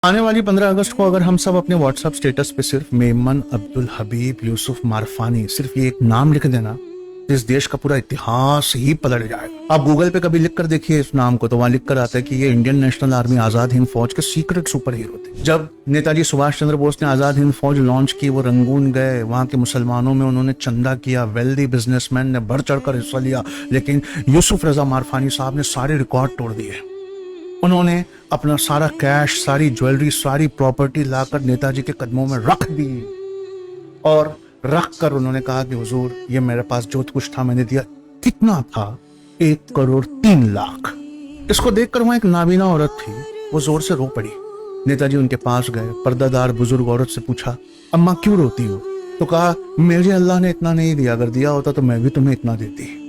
आने वाली 15 अगस्त को अगर हम सब अपने व्हाट्सएप स्टेटस पे सिर्फ मेमन अब्दुल हबीब यूसुफ मारफानी सिर्फ ये एक नाम लिख देना, इस देश का पूरा इतिहास ही पलट जाएगा। आप गूगल पे कभी लिख कर देखिए इस नाम को, तो वहां लिख कर आता है कि ये Indian national army Azad Hind फौज के सीक्रेट सुपर हीरो थे। जब नेताजी सुभाष चंद्र बोस ने आजाद हिंद फौज लॉन्च की, वो रंगून गए, वहां के मुसलमानों में उन्होंने चंदा किया, वेल्दी बिजनेसमैन ने बढ़ चढ़ कर हिस्सा लिया, लेकिन यूसुफ रजा मारफानी साहब ने सारे रिकॉर्ड तोड़ दिए। उन्होंने अपना सारा कैश, सारी ज्वेलरी, सारी प्रॉपर्टी लाकर नेताजी के कदमों में रख दी और रख कर उन्होंने कहा कि हुजूर, ये मेरे पास जो कुछ था मैंने दिया। कितना था? 1,03,00,000। इसको देखकर वहां एक नाबीना औरत थी, वो जोर से रो पड़ी। नेताजी उनके पास गए, पर्दादार बुजुर्ग औरत से पूछा, अम्मा क्यों रोती हो? तो कहा, मुझे अल्लाह ने इतना नहीं दिया, अगर दिया होता तो मैं भी तुम्हें इतना देती।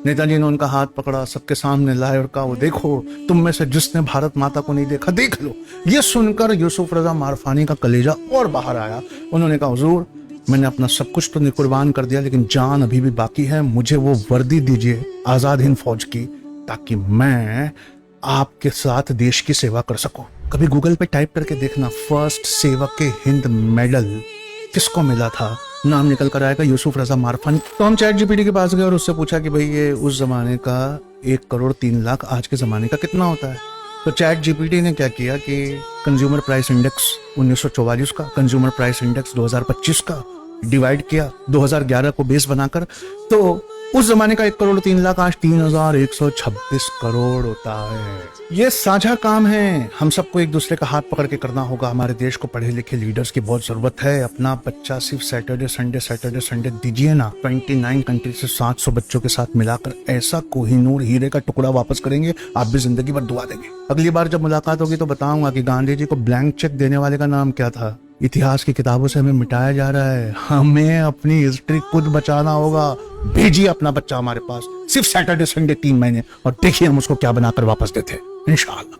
नेताजी ने उनका हाथ पकड़ा, सबके सामने लाए और कहा, वो देखो, तुम में से जिसने भारत माता को नहीं देखा, देख लो। ये सुनकर यूसुफ रजा मारफानी का कलेजा और बाहर आया। उन्होंने कहा, हुजूर, मैंने अपना सब कुछ तो कुर्बान कर दिया, लेकिन जान अभी भी बाकी है। मुझे वो वर्दी दीजिए आजाद हिंद फौज की, ताकि मैं आपके साथ देश की सेवा कर सकूं। कभी गूगल पे टाइप करके देखना, फर्स्ट सेवक के हिंद मेडल किसको मिला था, नाम निकल कर आएगा, यूसुफ रजा मारफानी। तो हम चैट जीपीटी के पास गए और उससे पूछा कि भाई ये उस जमाने का 1,03,00,000 आज के जमाने का कितना होता है। तो चैट जीपीटी ने क्या किया कि कंज्यूमर प्राइस इंडेक्स 1944 का, कंज्यूमर प्राइस इंडेक्स 2025 का डिवाइड किया 2011 को बेस बनाकर, तो उस जमाने का 1,03,00,000 आज 3,126 करोड़ होता है। ये साझा काम है, हम सबको एक दूसरे का हाथ पकड़ के करना होगा। हमारे देश को पढ़े लिखे लीडर्स की बहुत जरूरत है। अपना बच्चा सिर्फ सैटरडे संडे दीजिए ना, 29 कंट्री से 700 बच्चों के साथ मिलाकर ऐसा कोहिनूर हीरे का टुकड़ा वापस करेंगे, आप भी जिंदगी भर दुआ देंगे। अगली बार जब मुलाकात होगी तो बताऊंगा कि गांधी जी को ब्लैंक चेक देने वाले का नाम क्या था। इतिहास की किताबों से हमें मिटाया जा रहा है, हमें अपनी हिस्ट्री खुद बचाना होगा। भेजिए अपना बच्चा हमारे पास, सिर्फ सैटरडे संडे 3 महीने, और देखिए हम उसको क्या बनाकर वापस देते हैं, इंशाअल्लाह।